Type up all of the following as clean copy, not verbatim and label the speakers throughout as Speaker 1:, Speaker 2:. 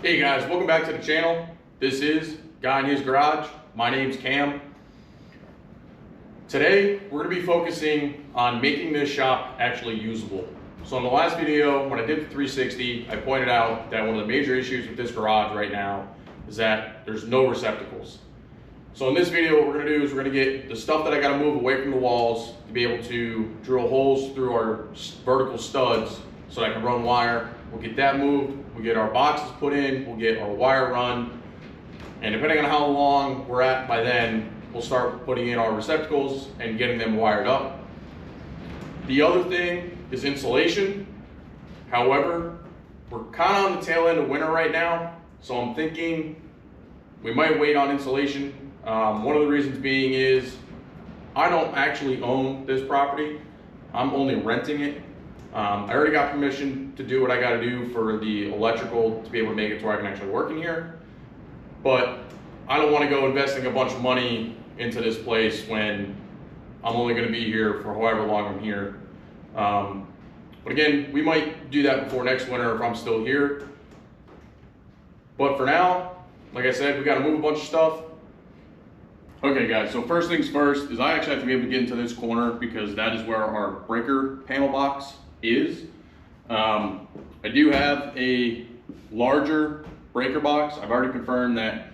Speaker 1: Hey guys, welcome back to the channel. This is Guy in His Garage. My name's Cam. Today, we're gonna be focusing on making this shop actually usable. So in the last video, when I did the 360, I pointed out that one of the major issues with this garage right now is that there's no receptacles. So in this video, what we're gonna do is we're gonna get the stuff that I gotta move away from the walls to be able to drill holes through our vertical studs so that I can run wire. We'll get that moved, we'll get our boxes put in, we'll get our wire run, and depending on how long we're at by then, we'll start putting in our receptacles and getting them wired up. The other thing is insulation. However, we're kind of on the tail end of winter right now, so I'm thinking we might wait on insulation. One of the reasons being is I don't actually own this property. I'm only renting it. I already got permission to do what I got to do for the electrical to be able to make it to where I can actually work in here. But I don't want to go investing a bunch of money into this place when I'm only going to be here for however long I'm here. But again, we might do that before next winter if I'm still here. But for now, like I said, we got to move a bunch of stuff. Okay guys, so first things first is I actually have to be able to get into this corner because that is where our breaker panel box is. I do have a larger breaker box. I've already confirmed that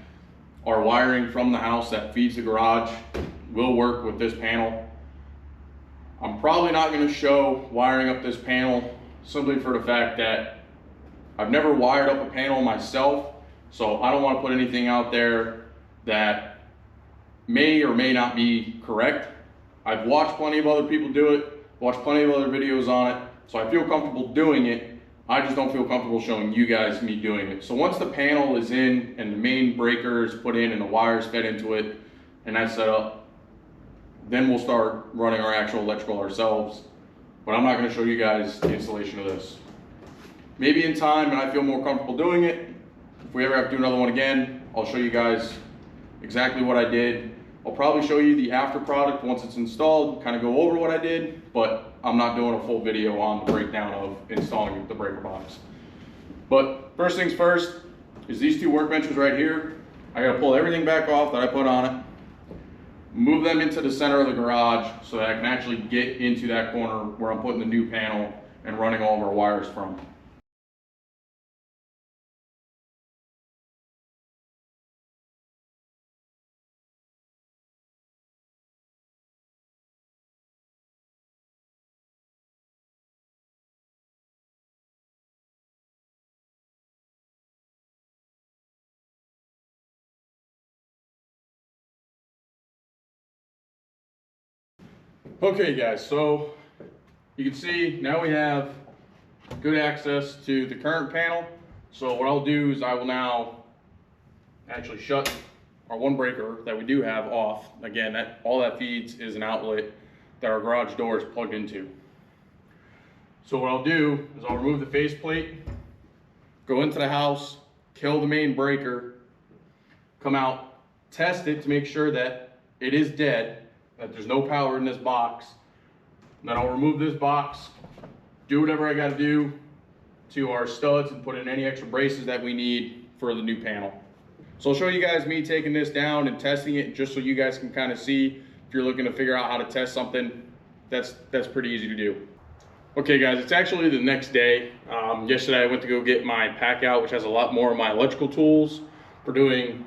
Speaker 1: our wiring from the house that feeds the garage will work with this panel. I'm probably not going to show wiring up this panel simply for the fact that I've never wired up a panel myself, so I don't want to put anything out there that may or may not be correct. I've watched plenty of other people do it, watched plenty of other videos on it, so I feel comfortable doing it. I just don't feel comfortable showing you guys me doing it. So once the panel is in and the main breaker is put in and the wires fed into it and that's set up, then we'll start running our actual electrical ourselves. But I'm not going to show you guys the installation of this. Maybe in time when I feel more comfortable doing it, if we ever have to do another one again, I'll show you guys exactly what I did. I'll probably show you the after product once it's installed, kind of go over what I did, but I'm not doing a full video on the breakdown of installing the breaker box. But first things first is these two workbenches right here. I gotta pull everything back off that I put on it, move them into the center of the garage so that I can actually get into that corner where I'm putting the new panel and running all of our wires from. Okay guys, so you can see now we have good access to the current panel. So what I'll do is I will now actually shut our one breaker that we do have off. Again, all that feeds is an outlet that our garage door is plugged into. So what I'll do is I'll remove the faceplate, go into the house, kill the main breaker, come out, test it to make sure that it is dead, that there's no power in this box. And then I'll remove this box, do whatever I got to do to our studs and put in any extra braces that we need for the new panel. So I'll show you guys me taking this down and testing it just so you guys can kind of see if you're looking to figure out how to test something. That's pretty easy to do. Okay guys, it's actually the next day. Yesterday I went to go get my pack out, which has a lot more of my electrical tools for doing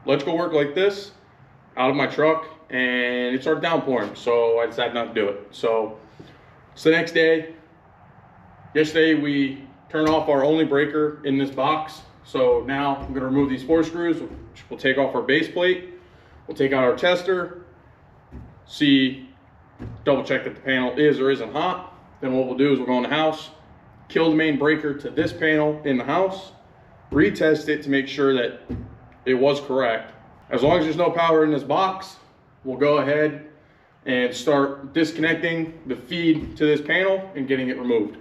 Speaker 1: electrical work like this, out of my truck, and it started downpouring, so I decided not to do it. So it's the next day. Yesterday we turned off our only breaker in this box, so now I'm going to remove these 4 screws, which will take off our base plate. We'll take out our tester, double check that the panel is or isn't hot. Then what we'll do is we'll go in the house, kill the main breaker to this panel in the house, retest it to make sure that it was correct. As long as there's no power in this box, we'll go ahead and start disconnecting the feed to this panel and getting it removed.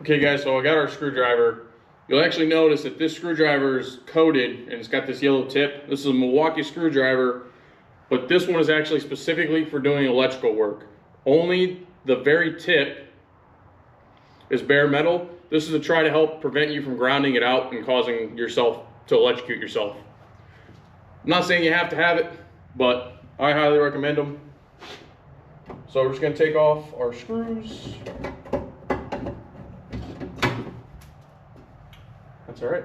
Speaker 1: Okay guys, so I got our screwdriver. You'll actually notice that this screwdriver is coated and it's got this yellow tip. This is a Milwaukee screwdriver, but this one is actually specifically for doing electrical work. Only the very tip is bare metal. This is to try to help prevent you from grounding it out and causing yourself to electrocute yourself. I'm not saying you have to have it, but I highly recommend them. So we're just going to take off our screws. That's all right.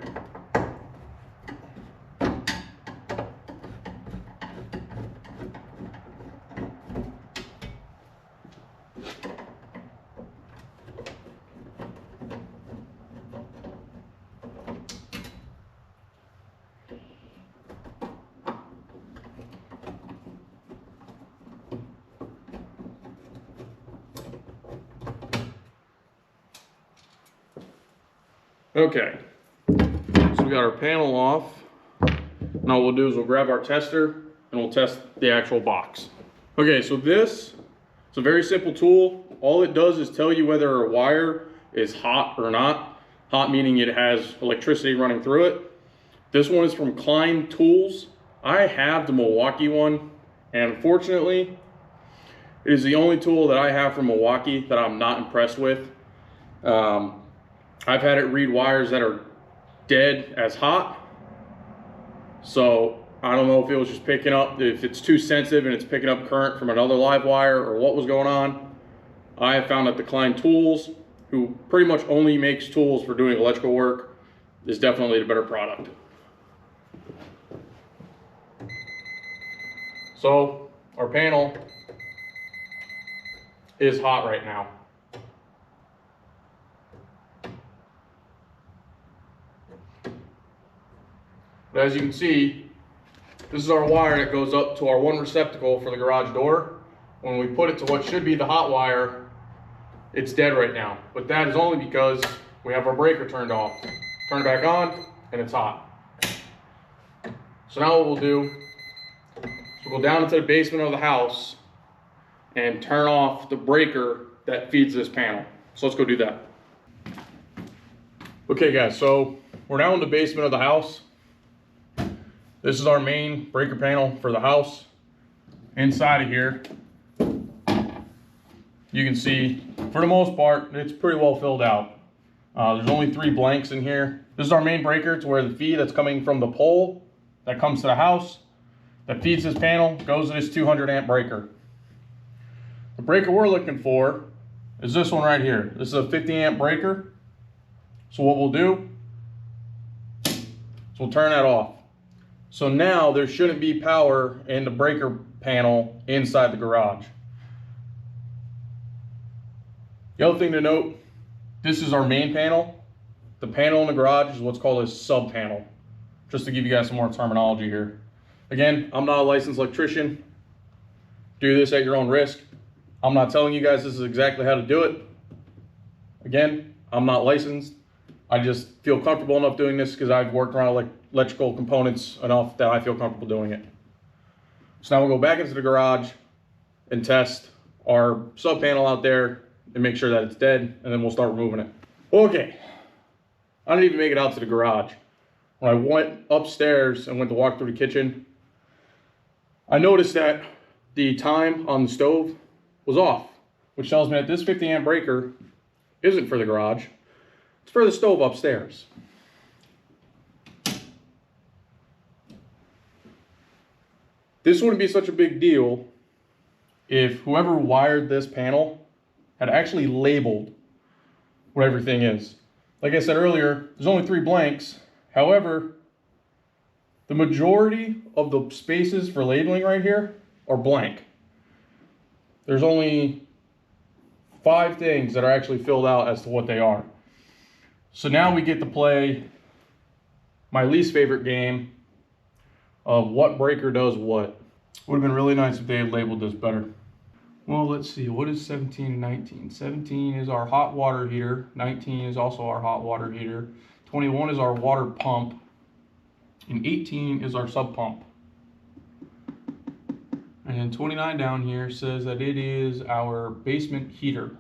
Speaker 1: Okay, so we got our panel off. Now what we'll do is we'll grab our tester and we'll test the actual box. Okay, so this is a very simple tool. All it does is tell you whether a wire is hot or not. Hot meaning it has electricity running through it. This one is from Klein Tools. I have the Milwaukee one, and unfortunately, it is the only tool that I have from Milwaukee that I'm not impressed with. I've had it read wires that are dead as hot. So I don't know if it was just picking up, if it's too sensitive and it's picking up current from another live wire or what was going on. I have found that the Klein Tools, who pretty much only makes tools for doing electrical work, is definitely the better product. So our panel is hot right now. But as you can see, this is our wire that goes up to our one receptacle for the garage door. When we put it to what should be the hot wire, it's dead right now. But that is only because we have our breaker turned off. Turn it back on, and it's hot. So now what we'll do is we'll go down into the basement of the house and turn off the breaker that feeds this panel. So let's go do that. Okay guys, so we're now in the basement of the house. This is our main breaker panel for the house. Inside of here, you can see, for the most part, it's pretty well filled out. There's only 3 blanks in here. This is our main breaker to where the feed that's coming from the pole that comes to the house, that feeds this panel, goes to this 200 amp breaker. The breaker we're looking for is this one right here. This is a 50 amp breaker. So what we'll do is we'll turn that off. So now there shouldn't be power in the breaker panel inside the garage. The other thing to note, this is our main panel. The panel in the garage is what's called a sub panel. Just to give you guys some more terminology here. Again, I'm not a licensed electrician. Do this at your own risk. I'm not telling you guys this is exactly how to do it. Again, I'm not licensed. I just feel comfortable enough doing this because I've worked around electrical components enough that I feel comfortable doing it. So now we'll go back into the garage and test our sub panel out there and make sure that it's dead, and then we'll start removing it. Okay, I didn't even make it out to the garage. When I went upstairs and went to walk through the kitchen, I noticed that the time on the stove was off, which tells me that this 50 amp breaker isn't for the garage. It's for the stove upstairs. This wouldn't be such a big deal if whoever wired this panel had actually labeled what everything is. Like I said earlier, there's only 3 blanks. However, the majority of the spaces for labeling right here are blank. There's only 5 things that are actually filled out as to what they are. So now we get to play my least favorite game of what breaker does what. Would have been really nice if they had labeled this better. Well, let's see, what is 17 and 19? 17 is our hot water heater. 19 is also our hot water heater. 21 is our water pump. And 18 is our sub pump. And then 29 down here says that it is our basement heater.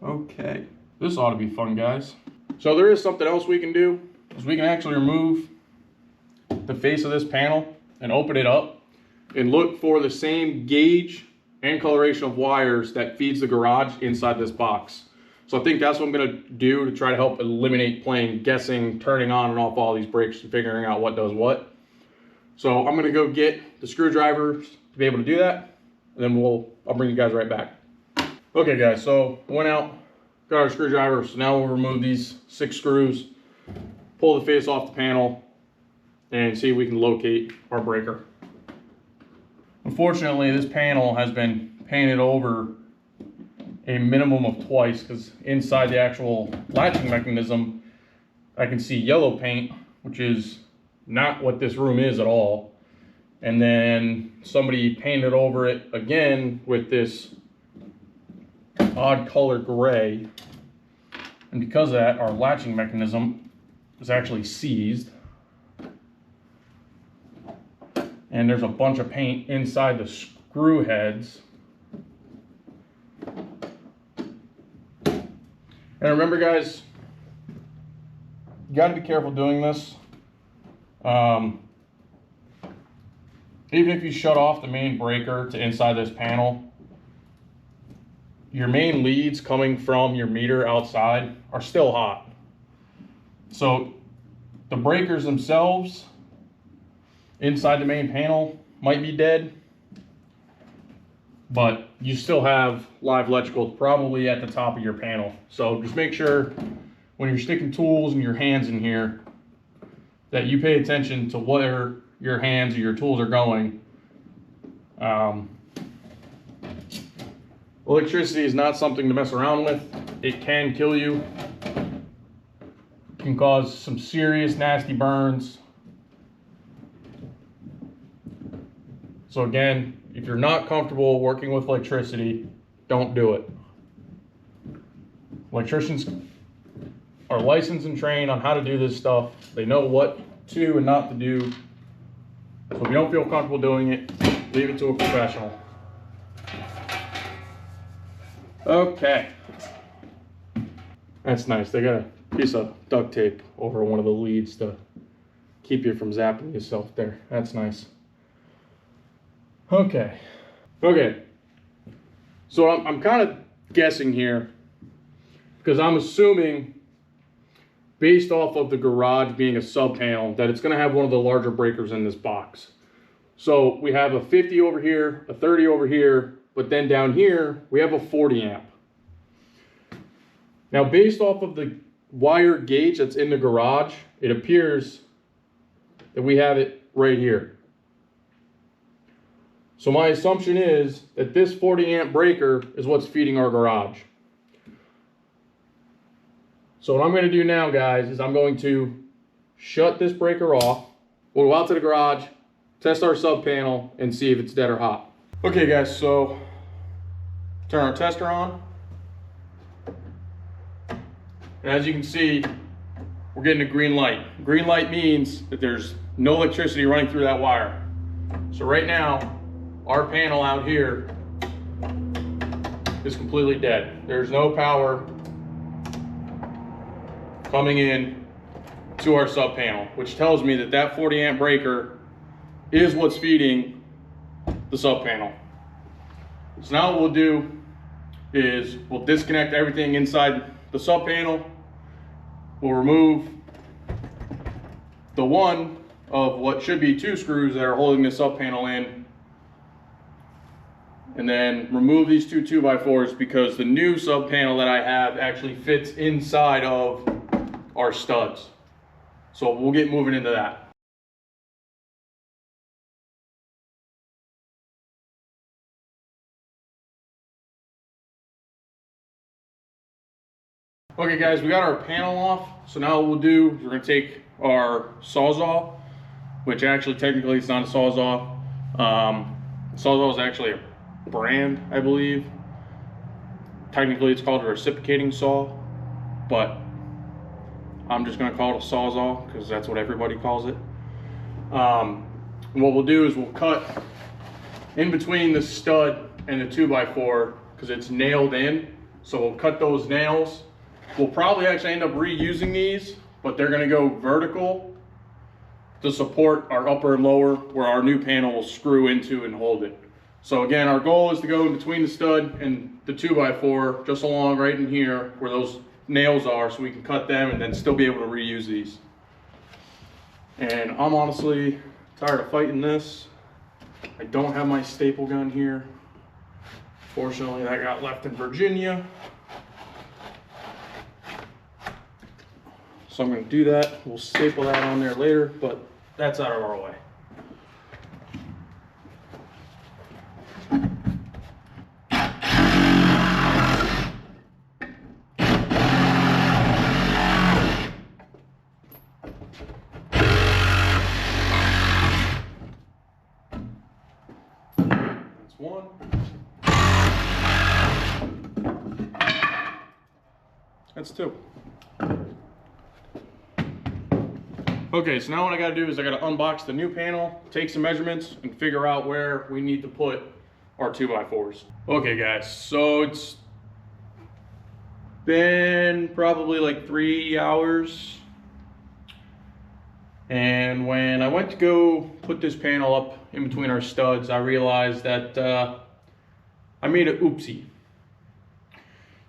Speaker 1: Okay, this ought to be fun, guys. So there is something else we can do, is we can actually remove the face of this panel and open it up and look for the same gauge and coloration of wires that feeds the garage inside this box. So I think that's what I'm gonna do to try to help eliminate playing guessing, turning on and off all these brakes and figuring out what does what. So I'm gonna go get the screwdrivers to be able to do that, and then I'll bring you guys right back. Okay guys, so went out, got our screwdrivers. So now we'll remove these 6 screws, pull the face off the panel, and see if we can locate our breaker. Unfortunately, this panel has been painted over a minimum of twice, because inside the actual latching mechanism, I can see yellow paint, which is not what this room is at all. And then somebody painted over it again with this odd color gray. And because of that, our latching mechanism is actually seized. And there's a bunch of paint inside the screw heads. And remember guys, you gotta be careful doing this. Even if you shut off the main breaker to inside this panel, your main leads coming from your meter outside are still hot. So the breakers themselves inside the main panel might be dead, but you still have live electrical probably at the top of your panel. So just make sure when you're sticking tools and your hands in here that you pay attention to where your hands or your tools are going. Electricity is not something to mess around with. It can kill you. It can cause some serious nasty burns. So again, if you're not comfortable working with electricity, don't do it. Electricians are licensed and trained on how to do this stuff. They know what to and not to do. So if you don't feel comfortable doing it, leave it to a professional. Okay. That's nice. They got a piece of duct tape over one of the leads to keep you from zapping yourself there. That's nice. Okay. So I'm kind of guessing here because I'm assuming, based off of the garage being a sub panel, that it's going to have one of the larger breakers in this box. So we have a 50 over here, a 30 over here, but then down here we have a 40 amp. Now based off of the wire gauge that's in the garage, it appears that we have it right here. So my assumption is that this 40 amp breaker is what's feeding our garage. So what I'm going to do now, guys, is I'm going to shut this breaker off. We'll go out to the garage, test our sub panel, and see if it's dead or hot. Okay guys, so turn our tester on. And as you can see, we're getting a green light. Green light means that there's no electricity running through that wire. So right now, our panel out here is completely dead. There's no power coming in to our sub panel, which tells me that that 40 amp breaker is what's feeding the sub panel. So now what we'll do is we'll disconnect everything inside the sub panel. We'll remove the one of what should be 2 screws that are holding the sub panel in, and then remove these 2 2x4s because the new sub panel that I have actually fits inside of our studs. So we'll get moving into that. Okay guys, we got our panel off. So now what we'll do is we're gonna take our Sawzall, which actually technically it's not a Sawzall. Sawzall is actually a brand, I believe. Technically it's called a reciprocating saw, but I'm just gonna call it a Sawzall because that's what everybody calls it. And what we'll do is we'll cut in between the stud and the 2x4 because it's nailed in. So we'll cut those nails. We'll probably actually end up reusing these, but they're gonna go vertical to support our upper and lower where our new panel will screw into and hold it. So again, our goal is to go in between the stud and the 2x4, just along right in here where those nails are, so we can cut them and then still be able to reuse these. And I'm honestly tired of fighting this. I don't have my staple gun here. Fortunately, that got left in Virginia. So I'm going to do that. We'll staple that on there later, but that's out of our way. That's one. That's two. Okay, so now what I gotta do is I gotta unbox the new panel, take some measurements, and figure out where we need to put our 2x4s. Okay guys, so it's been probably like 3 hours. And when I went to go put this panel up in between our studs, I realized that I made an oopsie.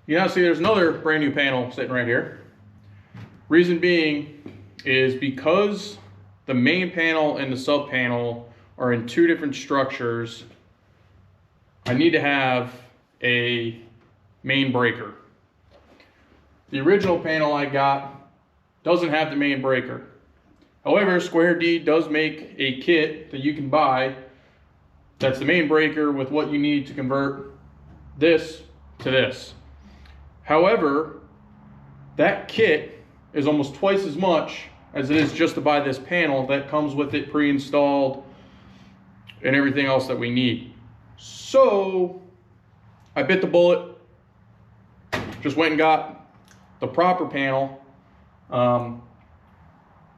Speaker 1: You now see there's another brand new panel sitting right here. Reason being is because the main panel and the sub panel are in two different structures, I need to have a main breaker. The original panel I got doesn't have the main breaker. However, Square D does make a kit that you can buy that's the main breaker with what you need to convert this to this. However, that kit is almost twice as much as it is just to buy this panel that comes with it pre-installed and everything else that we need. So I bit the bullet, just went and got the proper panel.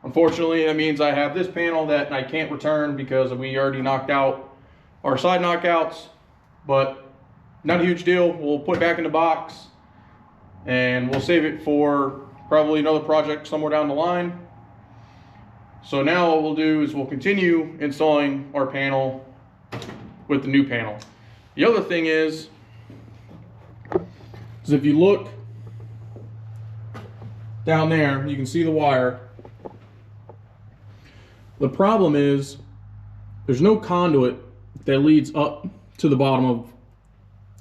Speaker 1: Unfortunately, that means I have this panel that I can't return because we already knocked out our side knockouts, but not a huge deal. We'll put it back in the box and we'll save it for probably another project somewhere down the line. So now what we'll do is we'll continue installing our panel with the new panel. The other thing is if you look down there, you can see the wire. The problem is there's no conduit that leads up to the bottom of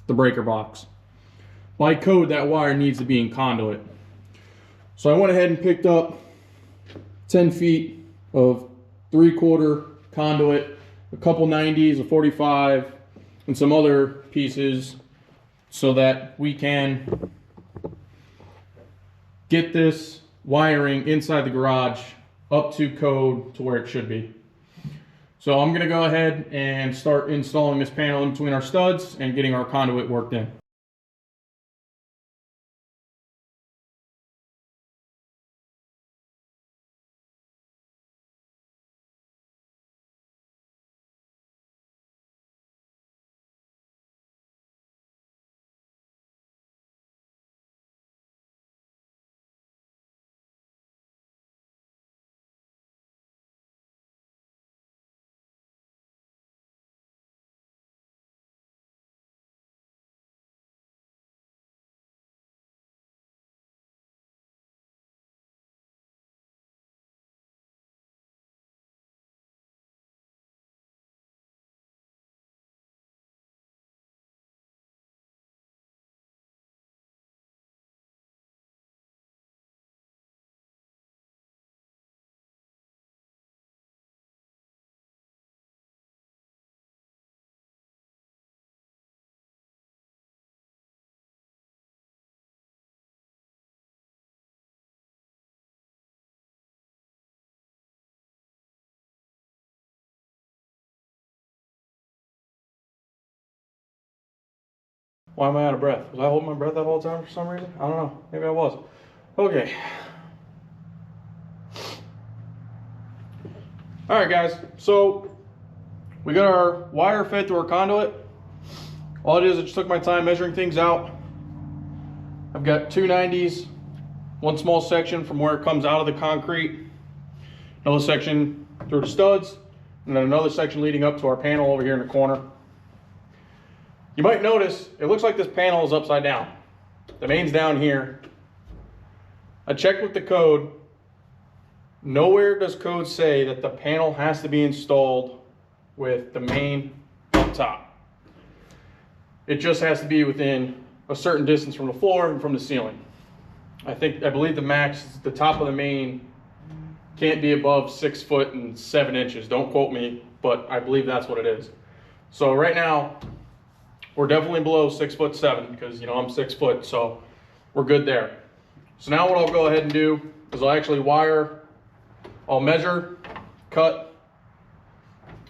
Speaker 1: the breaker box. By code, that wire needs to be in conduit. So I went ahead and picked up 10 feet of 3/4 conduit, a couple 90s, a 45, and some other pieces so that we can get this wiring inside the garage up to code to where it should be. So I'm gonna go ahead and start installing this panel in between our studs and getting our conduit worked in. Why am I out of breath? Was I holding my breath that whole time for some reason? I don't know. Maybe I was. Okay. Alright guys, so we got our wire fed to our conduit. All it is, I just took my time measuring things out. I've got two 90s, one small section from where it comes out of the concrete, another section through the studs, and then another section leading up to our panel over here in the corner. You might notice it looks like this panel is upside down. The main's down here. I checked with the code. Nowhere does code say that the panel has to be installed with the main up top. It just has to be within a certain distance from the floor and from the ceiling. I believe the max, the top of the main can't be above 6 foot and 7 inches. Don't quote me, but I believe that's what it is. So right now, we're definitely below 6'7" because, you know, I'm 6 foot, so we're good there. So now what I'll go ahead and do is I'll actually I'll measure, cut,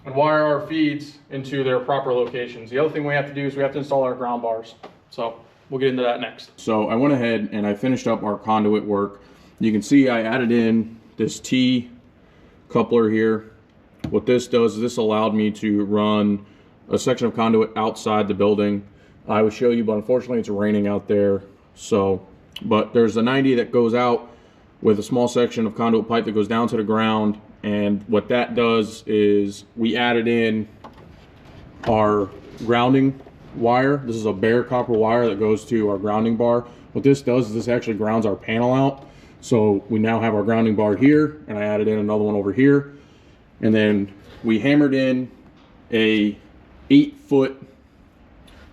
Speaker 1: and wire our feeds into their proper locations. The other thing we have to do is we have to install our ground bars. So we'll get into that next. So I went ahead and I finished up our conduit work. You can see I added in this T coupler here. What this does is this allowed me to run a section of conduit outside the building. I would show you, but unfortunately it's raining out there. But there's a 90 that goes out with a small section of conduit pipe that goes down to the ground. And what that does is we added in our grounding wire. This is a bare copper wire that goes to our grounding bar. What this does is this actually grounds our panel out. So we now have our grounding bar here, and I added in another one over here. And then we hammered in a 8-foot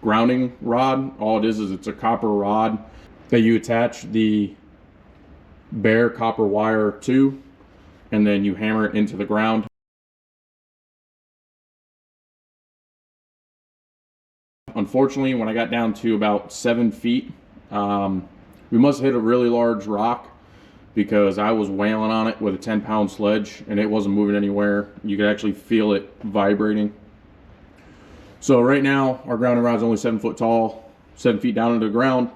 Speaker 1: grounding rod. All it is it's a copper rod that you attach the bare copper wire to, and then you hammer it into the ground. Unfortunately, when I got down to about 7 feet, we must have hit a really large rock because I was wailing on it with a 10-pound sledge and it wasn't moving anywhere. You could actually feel it vibrating. So right now, our grounding rod is only 7 foot tall, 7 feet down into the ground.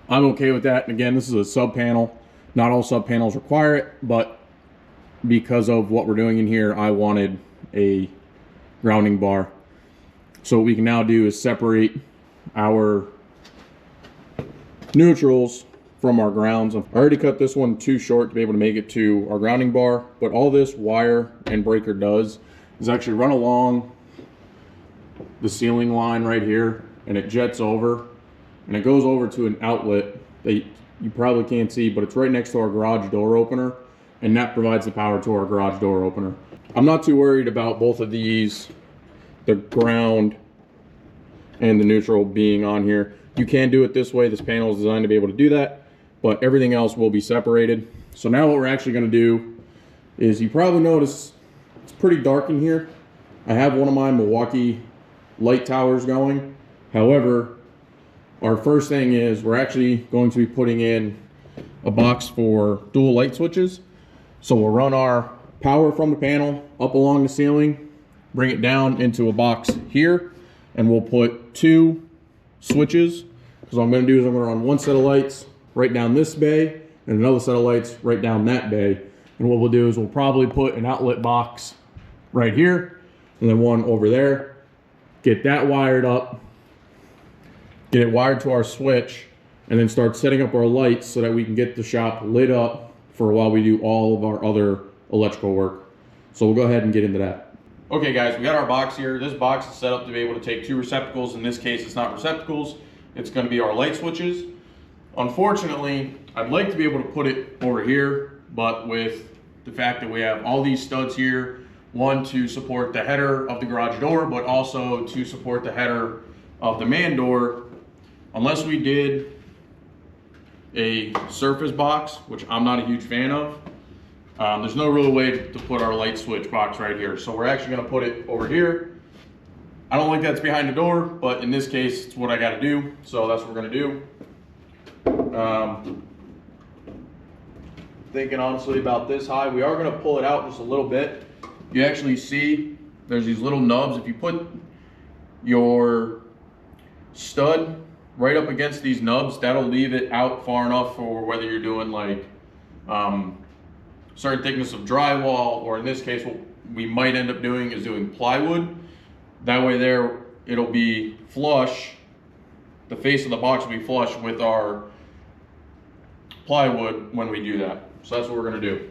Speaker 1: I'm okay with that. And again, this is a sub panel. Not all sub panels require it, but because of what we're doing in here, I wanted a grounding bar. So what we can now do is separate our neutrals from our grounds. I already cut this one too short to be able to make it to our grounding bar, but all this wire and breaker does is actually run along the ceiling line right here, and it jets over and it goes over to an outlet that you probably can't see, but it's right next to our garage door opener, and that provides the power to our garage door opener. I'm not too worried about both of these, the ground and the neutral, being on here. You can do it this way. This panel is designed to be able to do that, but everything else will be separated. So now what we're actually going to do is, you probably notice it's pretty dark in here. I have one of my Milwaukee light towers going. However, our first thing is we're actually going to be putting in a box for dual light switches. So we'll run our power from the panel up along the ceiling, bring it down into a box here, and we'll put 2 switches. So what I'm going to do is I'm going to run one set of lights right down this bay and another set of lights right down that bay. And what we'll do is we'll probably put an outlet box right here and then one over there. Get that wired up, get it wired to our switch, and then start setting up our lights so that we can get the shop lit up for while we do all of our other electrical work. So we'll go ahead and get into that. Okay guys, we got our box here. This box is set up to be able to take 2 receptacles. In this case, it's not receptacles. It's going to be our light switches. Unfortunately, I'd like to be able to put it over here, but with the fact that we have all these studs here, one to support the header of the garage door, but also to support the header of the man door, unless we did a surface box, which I'm not a huge fan of, there's no real way to put our light switch box right here. So we're actually going to put it over here. I don't like that's behind the door, but in this case, it's what I got to do. So that's what we're going to do. Thinking honestly about this high, we are going to pull it out just a little bit. You actually see there's these little nubs. If you put your stud right up against these nubs, that'll leave it out far enough for whether you're doing like certain thickness of drywall, or in this case what we might end up doing is doing plywood. That way there it'll be flush, the face of the box will be flush with our plywood when we do that. So that's what we're going to do.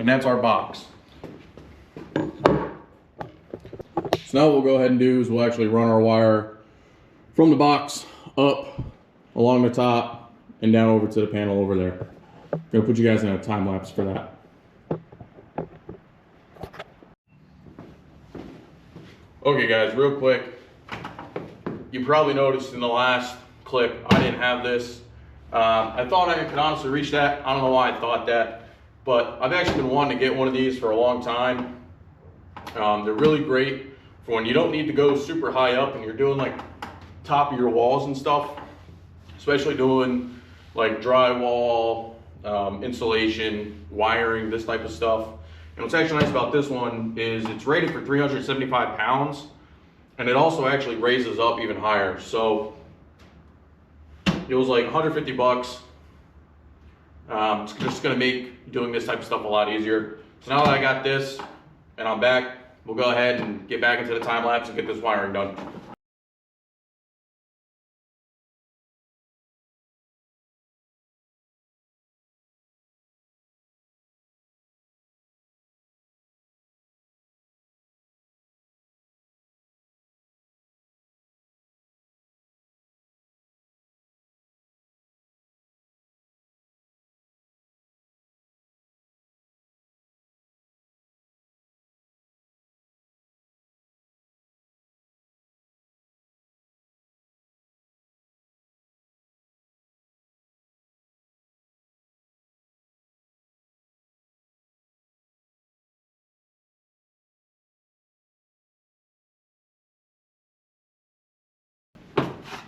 Speaker 1: and that's our box. So now what we'll go ahead and do is we'll actually run our wire from the box up along the top and down over to the panel over there. I'm gonna put you guys in a time lapse for that. Okay guys, real quick, you probably noticed in the last clip I didn't have this. I thought I could honestly reach that. I don't know why I thought that, but I've actually been wanting to get one of these for a long time. They're really great for when you don't need to go super high up and you're doing like top of your walls and stuff, especially doing like drywall, insulation, wiring, this type of stuff. And what's actually nice about this one is it's rated for 375 pounds, and it also actually raises up even higher. So it was like 150 bucks. It's just gonna make doing this type of stuff a lot easier. So now that I got this and I'm back, we'll go ahead and get back into the time lapse and get this wiring done.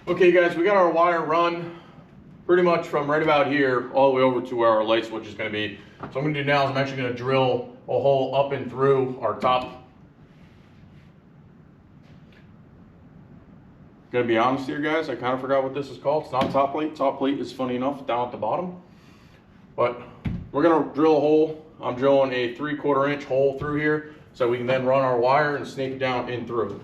Speaker 1: Okay guys, we got our wire run pretty much from right about here all the way over to where our light switch is going to be. So what I'm going to do now is I'm actually going to drill a hole up and through our top. Gonna be honest here guys, I kind of forgot what this is called. It's not top plate. Top plate is funny enough down at the bottom. But we're going to drill a hole. I'm drilling a 3/4 inch hole through here so we can then run our wire and snake it down in through.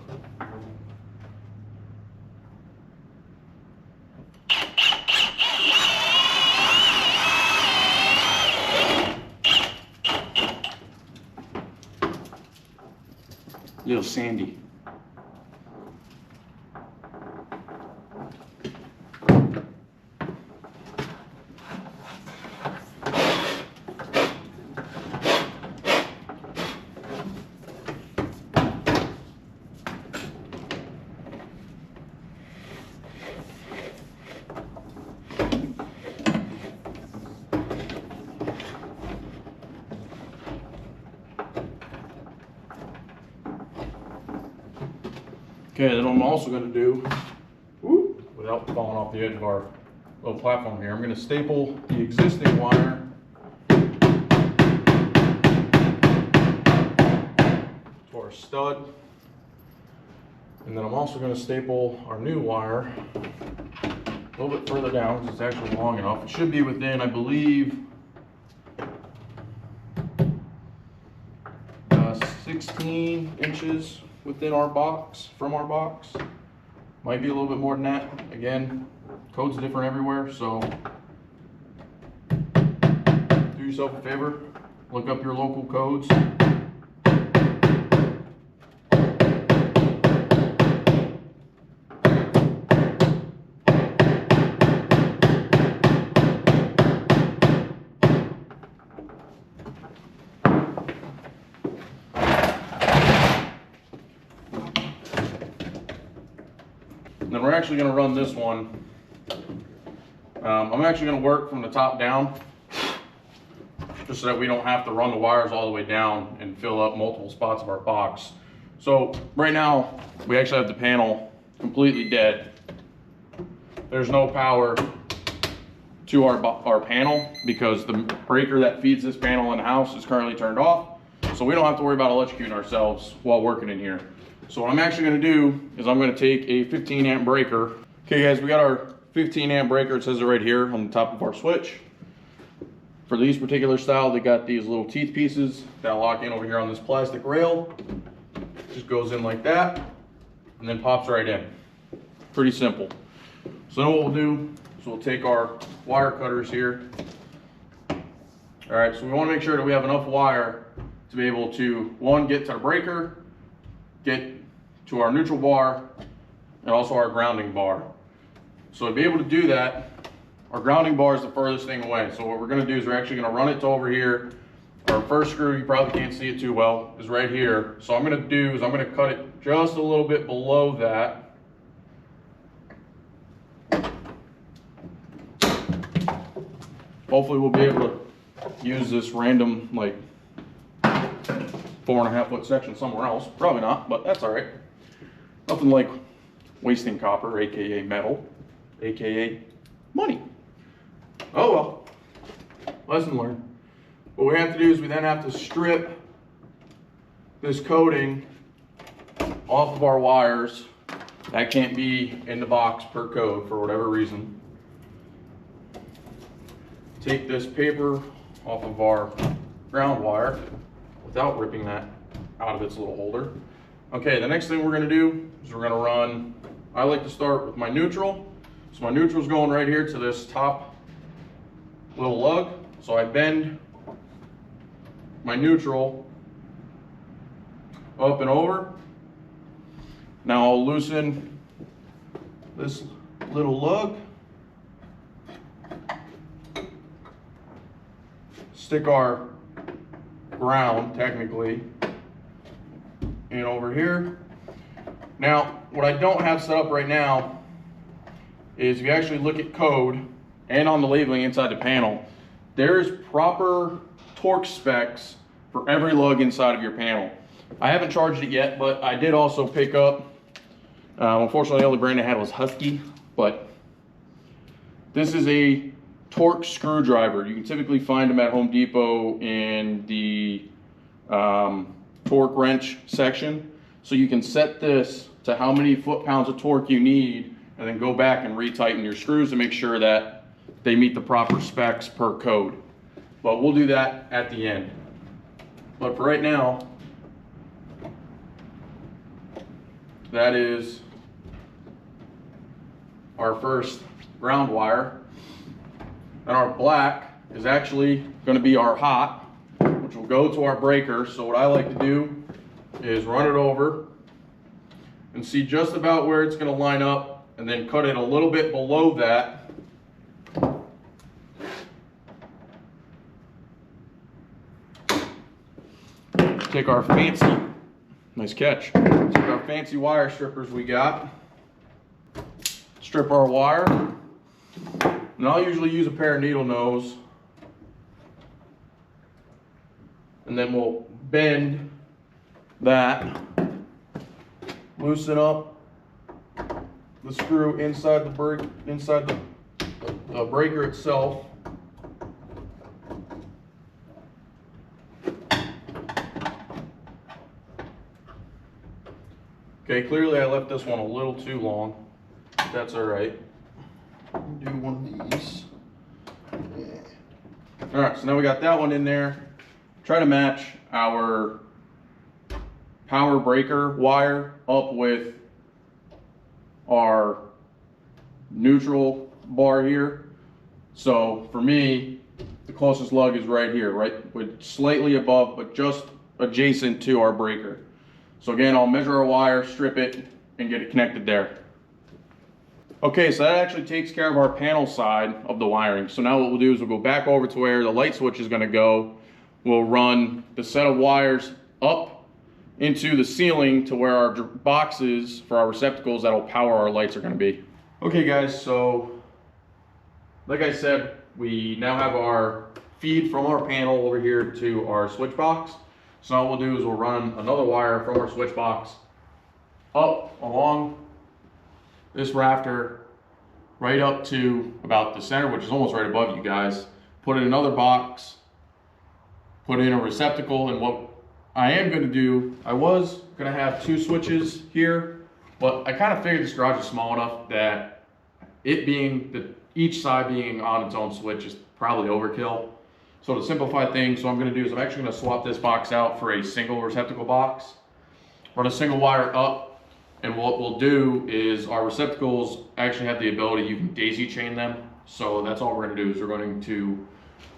Speaker 1: Little sandy. Okay, then what I'm also going to do, without falling off the edge of our little platform here, I'm going to staple the existing wire to our stud. And then I'm also going to staple our new wire a little bit further down because it's actually long enough. It should be within, I believe, 16 inches within our box, from our box. Might be a little bit more than that. Again, code's different everywhere, so do yourself a favor, look up your local codes. Then we're actually going to run this one. I'm actually going to work from the top down, just so that we don't have to run the wires all the way down and fill up multiple spots of our box. So right now, we actually have the panel completely dead. There's no power to our panel because the breaker that feeds this panel in the house is currently turned off. So we don't have to worry about electrocuting ourselves while working in here. So what I'm actually going to do is I'm going to take a 15 amp breaker. Okay guys, we got our 15 amp breaker. It says it right here on the top of our switch. For these particular style, they got these little teeth pieces that lock in over here on this plastic rail. Just goes in like that and then pops right in. Pretty simple. So now what we'll do is we'll take our wire cutters here. All right, so we want to make sure that we have enough wire to be able to, one, get to the breaker, get to our neutral bar, and also our grounding bar. So to be able to do that, our grounding bar is the furthest thing away. So what we're going to do is we're actually going to run it to over here. Our first screw, you probably can't see it too well, is right here. So I'm going to do is I'm going to cut it just a little bit below that. Hopefully we'll be able to use this random like 4.5 foot section somewhere else. Probably not, but that's all right. Nothing like wasting copper, aka metal, aka money. Oh well, lesson learned. What we have to do is we then have to strip this coating off of our wires. That can't be in the box per code for whatever reason. Take this paper off of our ground wire without ripping that out of its little holder. Okay, the next thing we're going to do is we're going to run, I like to start with my neutral. So my neutral is going right here to this top little lug. So I bend my neutral up and over. Now I'll loosen this little lug. Stick our ground, technically, in over here. Now, what I don't have set up right now is if you actually look at code and on the labeling inside the panel, there's proper torque specs for every lug inside of your panel. I haven't charged it yet, but I did also pick up, unfortunately the only brand I had was Husky, but this is a torque screwdriver. You can typically find them at Home Depot in the torque wrench section. So you can set this to how many foot-pounds of torque you need and then go back and retighten your screws to make sure that they meet the proper specs per code. But we'll do that at the end. But for right now, that is our first ground wire. And our black is actually going to be our hot, which will go to our breaker. So what I like to do is run it over and see just about where it's going to line up and then cut it a little bit below that. Take our fancy, nice catch, take our fancy wire strippers we got, strip our wire. And I'll usually use a pair of needle nose, and then we'll bend that, loosen up the screw inside the breaker itself. Okay, clearly I left this one a little too long. That's all right. Do one of these. Yeah. All right, so now we got that one in there. Try to match our power breaker wire up with our neutral bar here. So for me, the closest lug is right here, right, with slightly above, but just adjacent to our breaker. So again, I'll measure our wire, strip it, and get it connected there. Okay, so that actually takes care of our panel side of the wiring. So now what we'll do is we'll go back over to where the light switch is going to go. We'll run the set of wires up into the ceiling to where our boxes for our receptacles that'll power our lights are going to be. Okay guys, so like I said, we now have our feed from our panel over here to our switch box. So now what we'll do is we'll run another wire from our switch box up along this rafter right up to about the center, which is almost right above you guys. Put in another box, put in a receptacle, and what I am going to do, I was going to have 2 switches here, but I kind of figured this garage is small enough that it being, each side being on its own switch is probably overkill. So to simplify things, what I'm going to do is I'm actually going to swap this box out for a single receptacle box, run a single wire up, and what we'll do is our receptacles actually have the ability, you can daisy chain them. So that's all we're going to do is we're going to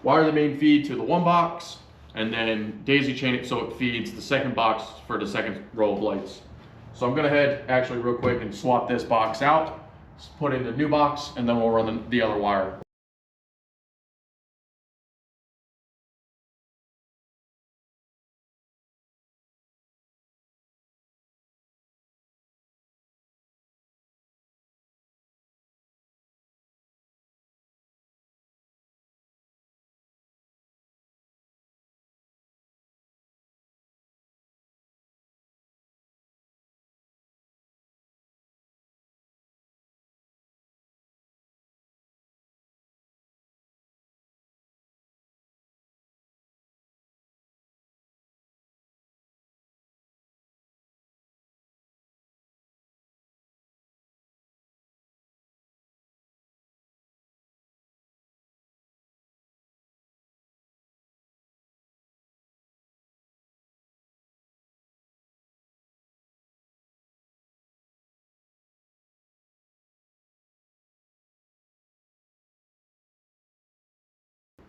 Speaker 1: wire the main feed to the one box, and then daisy chain it so it feeds the second box for the second row of lights. So I'm gonna head actually real quick and swap this box out, put in the new box, and then we'll run the other wire.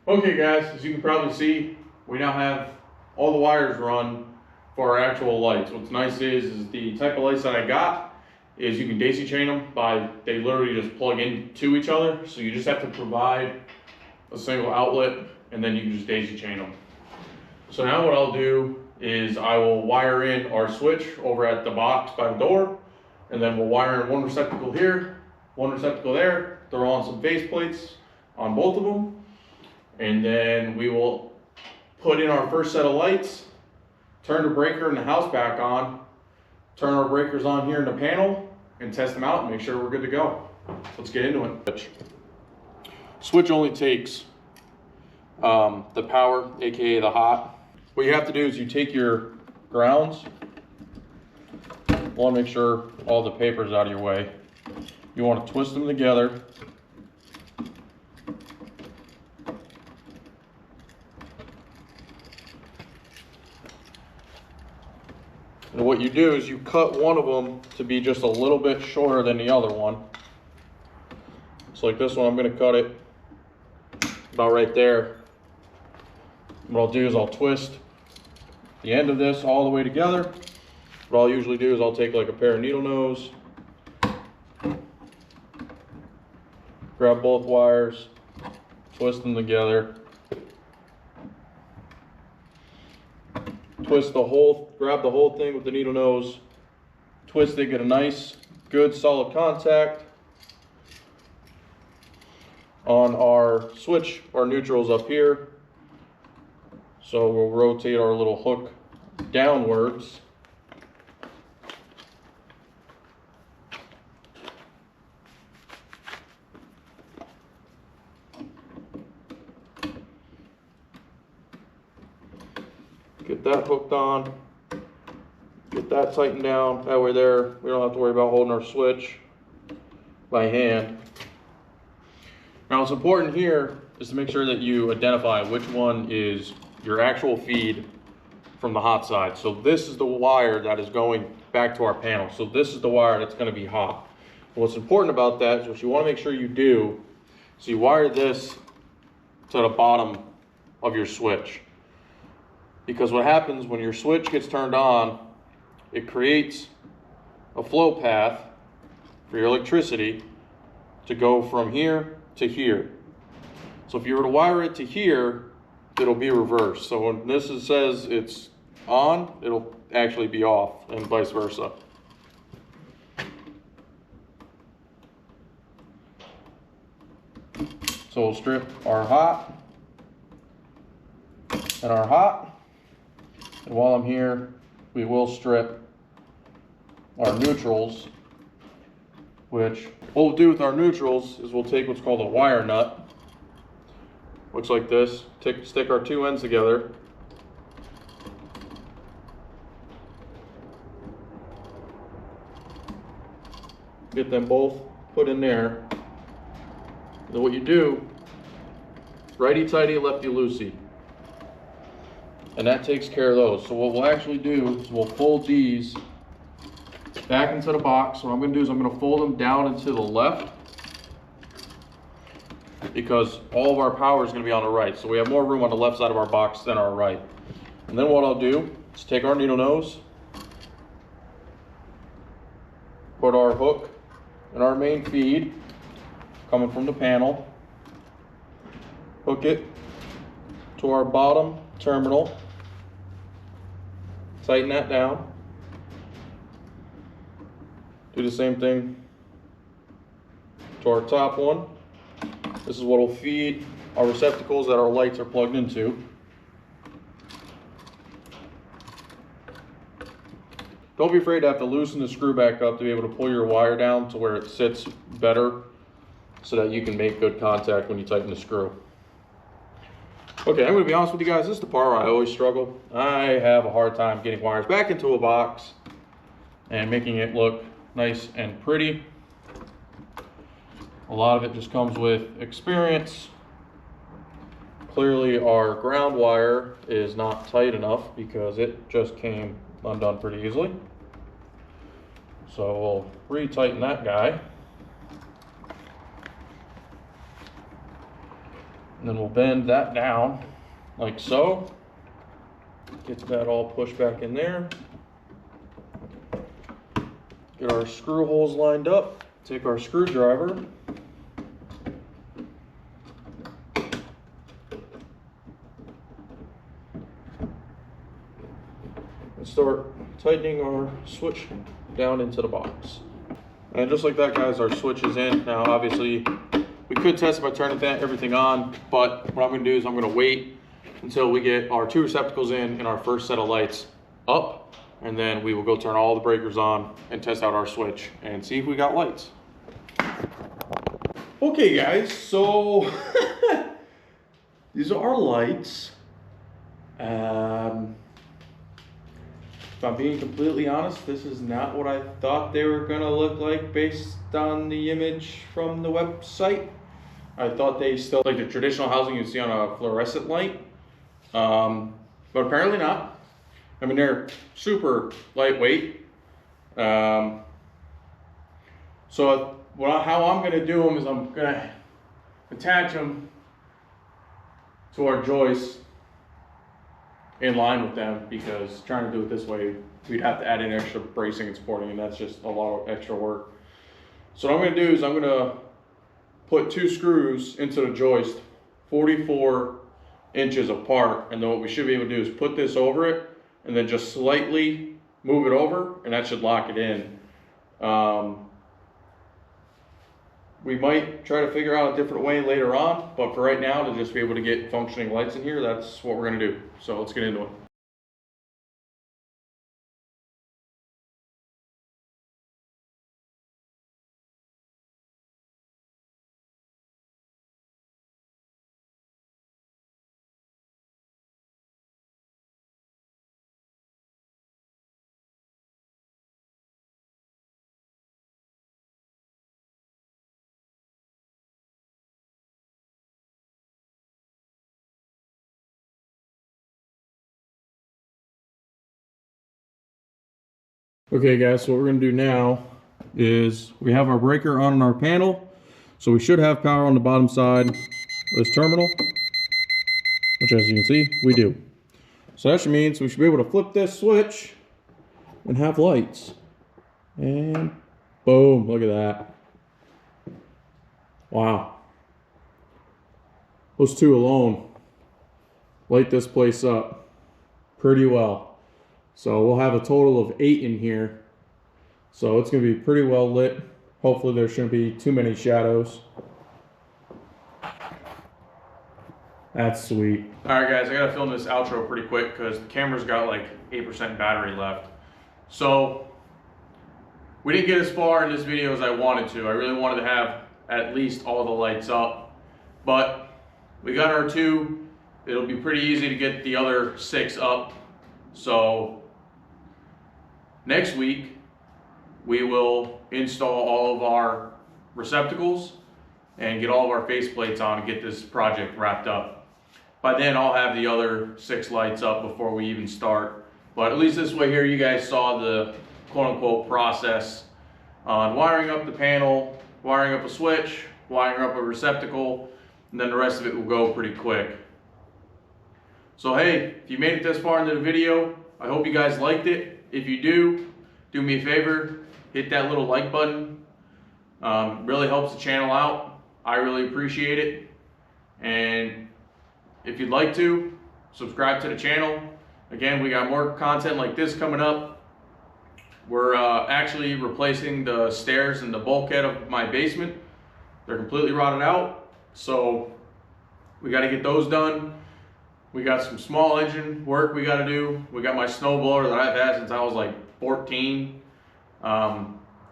Speaker 1: Okay guys, as you can probably see, we now have all the wires run for our actual lights. What's nice is the type of lights that I got is you can daisy chain them they literally just plug into each other. So you just have to provide a single outlet and then you can just daisy chain them. So now what I'll do is I will wire in our switch over at the box by the door, and then we'll wire in one receptacle here, one receptacle there, throw on some face plates on both of them. And then we will put in our first set of lights, turn the breaker in the house back on, turn our breakers on here in the panel, and test them out and make sure we're good to go. Let's get into it. Switch only takes the power, aka the hot. What you have to do is you take your grounds. You want to make sure all the paper's out of your way. You want to twist them together. And what you do is you cut one of them to be just a little bit shorter than the other one. So like this one, I'm going to cut it about right there. What I'll do is I'll twist the end of this all the way together. What I'll usually do is I'll take like a pair of needle nose, grab both wires, twist them together. Twist the whole, grab the whole thing with the needle nose, twist it, get a nice, good, solid contact on our switch, our neutrals up here. So we'll rotate our little hook downwards. Get that hooked on, get that tightened down, that way there, we don't have to worry about holding our switch by hand. Now what's important here is to make sure that you identify which one is your actual feed from the hot side. So this is the wire that is going back to our panel. So this is the wire that's going to be hot. And what's important about that is what you want to make sure you do, so you wire this to the bottom of your switch. Because what happens when your switch gets turned on, it creates a flow path for your electricity to go from here to here. So if you were to wire it to here, it'll be reversed. So when this says it's on, it'll actually be off, and vice versa. So we'll strip our hot and our hot. And while I'm here, we will strip our neutrals, which what we'll do with our neutrals is we'll take what's called a wire nut. Looks like this. Stick our two ends together. Get them both put in there. Then what you do, righty tighty, lefty loosey. And that takes care of those. So what we'll actually do is we'll fold these back into the box. What I'm going to do is I'm going to fold them down and to the left. because all of our power is going to be on the right. So we have more room on the left side of our box than our right. And then what I'll do is take our needle nose, put our hook in our main feed coming from the panel, hook it to our bottom terminal, tighten that down, do the same thing to our top one. This is what will feed our receptacles that our lights are plugged into. Don't be afraid to have to loosen the screw back up to be able to pull your wire down to where it sits better so that you can make good contact when you tighten the screw. Okay, I'm going to be honest with you guys, this is the part where I always struggle. I have a hard time getting wires back into a box and making it look nice and pretty. A lot of it just comes with experience. Clearly our ground wire is not tight enough because it just came undone pretty easily. So we'll re-tighten that guy. And then we'll bend that down like so. Get that all pushed back in there. Get our screw holes lined up. Take our screwdriver. And start tightening our switch down into the box. And just like that, guys, our switch is in. Now, obviously, we could test it by turning everything on, but what I'm going to do is I'm going to wait until we get our two receptacles in and our first set of lights up, and then we will go turn all the breakers on and test out our switch and see if we got lights. Okay, guys, so these are our lights. If I'm being completely honest, this is not what I thought they were gonna look like based on the image from the website. I thought they still like the traditional housing you'd see on a fluorescent light, but apparently not. I mean, they're super lightweight. So how I'm gonna do them is I'm gonna attach them to our joist in line with them, because trying to do it this way, we'd have to add in extra bracing and supporting, and that's just a lot of extra work. So what I'm gonna do is I'm gonna put two screws into the joist 44 inches apart, and then what we should be able to do is put this over it and then just slightly move it over, and that should lock it in. We might try to figure out a different way later on, but for right now, to just be able to get functioning lights in here, that's what we're gonna do. So let's get into it. Okay guys, so what we're gonna do now is we have our breaker on our panel. So we should have power on the bottom side of this terminal, which as you can see, we do. So that means we should be able to flip this switch and have lights. And boom, look at that. Wow. Those two alone light this place up pretty well. So we'll have a total of 8 in here. So it's going to be pretty well lit. Hopefully there shouldn't be too many shadows. That's sweet. Alright guys, I gotta film this outro pretty quick because the camera's got like 8% battery left. So we didn't get as far in this video as I wanted to. I really wanted to have at least all the lights up. But we got our 2. It'll be pretty easy to get the other 6 up. So next week, we will install all of our receptacles and get all of our faceplates on and get this project wrapped up. By then, I'll have the other 6 lights up before we even start. But at least this way here, you guys saw the quote-unquote process on wiring up the panel, wiring up a switch, wiring up a receptacle, and then the rest of it will go pretty quick. So hey, if you made it this far into the video, I hope you guys liked it. If you do me a favor, hit that little like button. Really helps the channel out. I really appreciate it. And if you'd like to, subscribe to the channel. Again, we got more content like this coming up. We're actually replacing the stairs and the bulkhead of my basement. They're completely rotted out, so we got to get those done. We got some small engine work we got to do. We got my snow blower that I've had since I was like 14.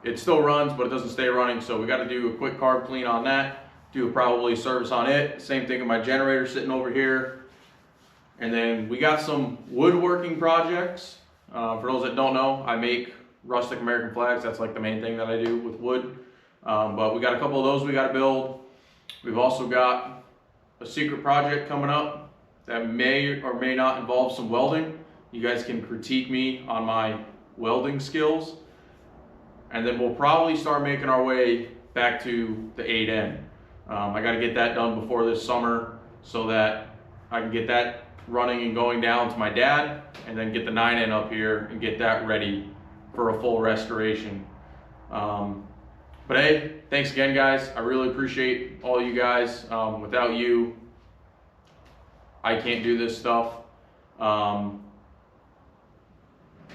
Speaker 1: It still runs, but it doesn't stay running, so we got to do a quick carb clean on that. Do a probably service on it. Same thing with my generator sitting over here. And then we got some woodworking projects. For those that don't know, I make rustic American flags. That's like the main thing that I do with wood. But we got a couple of those we got to build. We've also got a secret project coming up that may or may not involve some welding. You guys can critique me on my welding skills. And then we'll probably start making our way back to the 8N. I got to get that done before this summer so that I can get that running and going down to my dad, and then get the 9N up here and get that ready for a full restoration. But hey, thanks again, guys. I really appreciate all you guys. Without you, I can't do this stuff. But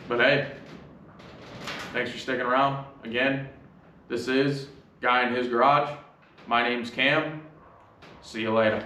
Speaker 1: hey, thanks for sticking around. Again, this is Guy in His Garage. My name's Cam. See you later.